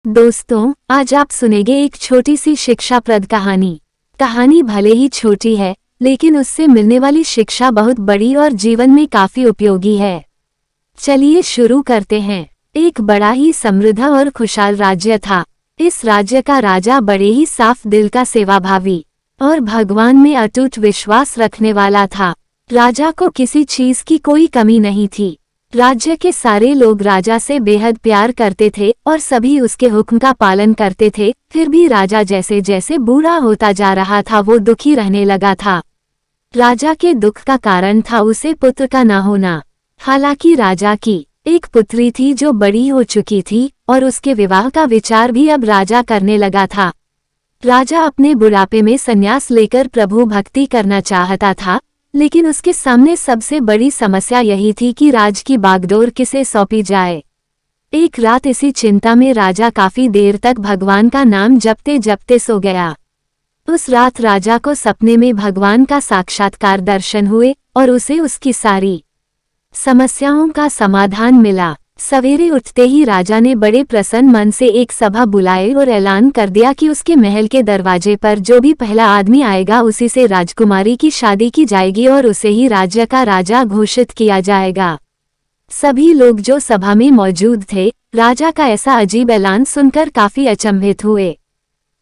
दोस्तों, आज आप सुनेंगे एक छोटी सी शिक्षाप्रद कहानी। कहानी भले ही छोटी है, लेकिन उससे मिलने वाली शिक्षा बहुत बड़ी और जीवन में काफी उपयोगी है। चलिए शुरू करते हैं। एक बड़ा ही समृद्ध और खुशहाल राज्य था। इस राज्य का राजा बड़े ही साफ दिल का सेवाभावी और भगवान में अटूट विश्वास रखने वाला था। राजा को किसी चीज की कोई कमी नहीं थी। राज्य के सारे लोग राजा से बेहद प्यार करते थे और सभी उसके हुक्म का पालन करते थे। फिर भी राजा जैसे जैसे बूढ़ा होता जा रहा था, वो दुखी रहने लगा था। राजा के दुख का कारण था उसे पुत्र का न होना। हालांकि राजा की एक पुत्री थी जो बड़ी हो चुकी थी और उसके विवाह का विचार भी अब राजा करने लगा था। राजा अपने बुढ़ापे में संन्यास लेकर प्रभु भक्ति करना चाहता था, लेकिन उसके सामने सबसे बड़ी समस्या यही थी कि राज की बागडोर किसे सौंपी जाए। एक रात इसी चिंता में राजा काफी देर तक भगवान का नाम जपते जपते सो गया। उस रात राजा को सपने में भगवान का साक्षात्कार दर्शन हुए और उसे उसकी सारी समस्याओं का समाधान मिला। सवेरे उठते ही राजा ने बड़े प्रसन्न मन से एक सभा बुलाए और ऐलान कर दिया कि उसके महल के दरवाजे पर जो भी पहला आदमी आएगा उसी से राजकुमारी की शादी की जाएगी और उसे ही राज्य का राजा घोषित किया जाएगा। सभी लोग जो सभा में मौजूद थे, राजा का ऐसा अजीब ऐलान सुनकर काफी अचंभित हुए।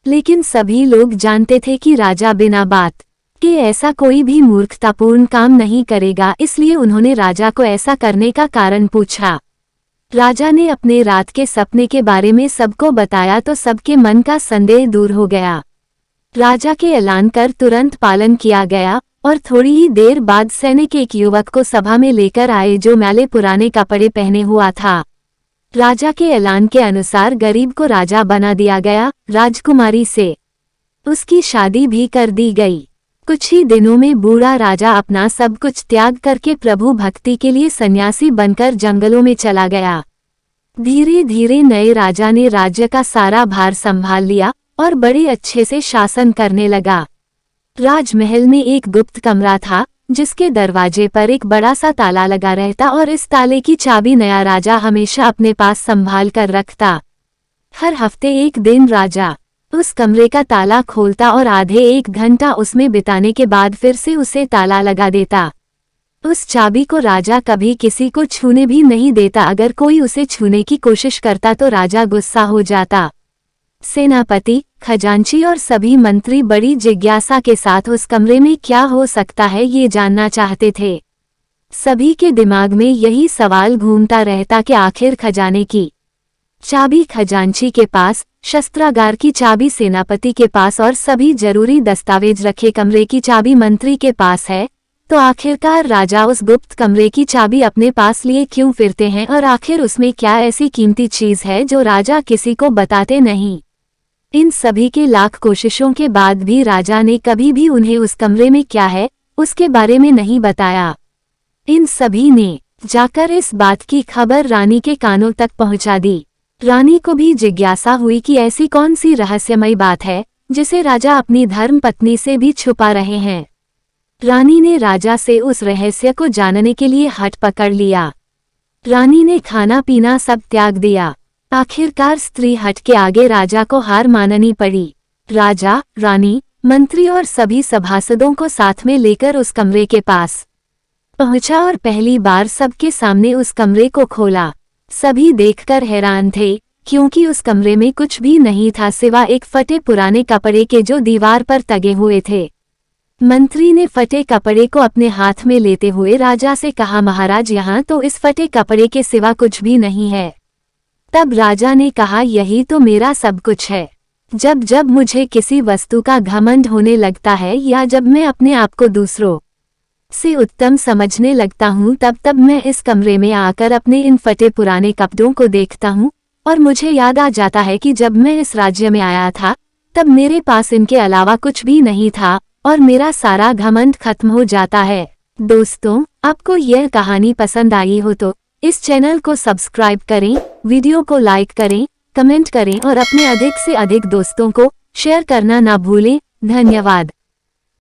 लेकिन सभी लोग जानते थे कि राजा बिना बात के ऐसा कोई भी मूर्खतापूर्ण काम नहीं करेगा, इसलिए उन्होंने राजा को ऐसा करने का कारण पूछा। राजा ने अपने रात के सपने के बारे में सबको बताया तो सबके मन का संदेह दूर हो गया। राजा के ऐलान कर तुरंत पालन किया गया और थोड़ी ही देर बाद सैनिक एक युवक को सभा में लेकर आए जो मैले पुराने कपड़े पहने हुआ था। राजा के ऐलान के अनुसार गरीब को राजा बना दिया गया। राजकुमारी से उसकी शादी भी कर दी गई। कुछ ही दिनों में बूढ़ा राजा अपना सब कुछ त्याग करके प्रभु भक्ति के लिए सन्यासी बनकर जंगलों में चला गया। धीरे धीरे नए राजा ने राज्य का सारा भार संभाल लिया और बड़े अच्छे से शासन करने लगा। राजमहल में एक गुप्त कमरा था जिसके दरवाजे पर एक बड़ा सा ताला लगा रहता और इस ताले की चाबी नया राजा हमेशा अपने पास संभाल कर रखता। हर हफ्ते एक दिन राजा उस कमरे का ताला खोलता और आधे एक घंटा उसमें बिताने के बाद फिर से उसे ताला लगा देता। उस चाबी को राजा कभी किसी को छूने भी नहीं देता। अगर कोई उसे छूने की कोशिश करता तो राजा गुस्सा हो जाता। सेनापति, खजांची और सभी मंत्री बड़ी जिज्ञासा के साथ उस कमरे में क्या हो सकता है ये जानना चाहते थे। सभी के दिमाग में यही सवाल घूमता रहता कि आखिर खजाने की चाबी खजांची के पास, शस्त्रागार की चाबी सेनापति के पास और सभी जरूरी दस्तावेज रखे कमरे की चाबी मंत्री के पास है, तो आखिरकार राजा उस गुप्त कमरे की चाबी अपने पास लिए क्यों फिरते हैं और आखिर उसमें क्या ऐसी कीमती चीज है जो राजा किसी को बताते नहीं। इन सभी के लाख कोशिशों के बाद भी राजा ने कभी भी उन्हें उस कमरे में क्या है उसके बारे में नहीं बताया। इन सभी ने जाकर इस बात की खबर रानी के कानों तक पहुंचा दी। रानी को भी जिज्ञासा हुई कि ऐसी कौन सी रहस्यमयी बात है जिसे राजा अपनी धर्म पत्नी से भी छुपा रहे हैं। रानी ने राजा से उस रहस्य को जानने के लिए हट पकड़ लिया। रानी ने खाना पीना सब त्याग दिया। आखिरकार स्त्री हट के आगे राजा को हार माननी पड़ी। राजा, रानी, मंत्री और सभी सभासदों को साथ में लेकर उस कमरे के पास पहुंचा और पहली बार सबके सामने उस कमरे को खोला। सभी देखकर हैरान थे, क्योंकि उस कमरे में कुछ भी नहीं था सिवा एक फटे पुराने कपड़े के जो दीवार पर टंगे हुए थे। मंत्री ने फटे कपड़े को अपने हाथ में लेते हुए राजा से कहा, महाराज, यहाँ तो इस फटे कपड़े के सिवा कुछ भी नहीं है। तब राजा ने कहा, यही तो मेरा सब कुछ है। जब जब मुझे किसी वस्तु का घमंड होने लगता है या जब मैं अपने आप को दूसरों से उत्तम समझने लगता हूँ, तब तब मैं इस कमरे में आकर अपने इन फटे पुराने कपड़ों को देखता हूँ और मुझे याद आ जाता है कि जब मैं इस राज्य में आया था तब मेरे पास इनके अलावा कुछ भी नहीं था और मेरा सारा घमंड खत्म हो जाता है। दोस्तों, आपको यह कहानी पसंद आई हो तो इस चैनल को सब्सक्राइब करें, वीडियो को लाइक करें, कमेंट करें और अपने अधिक से अधिक दोस्तों को शेयर करना ना भूलें। धन्यवाद।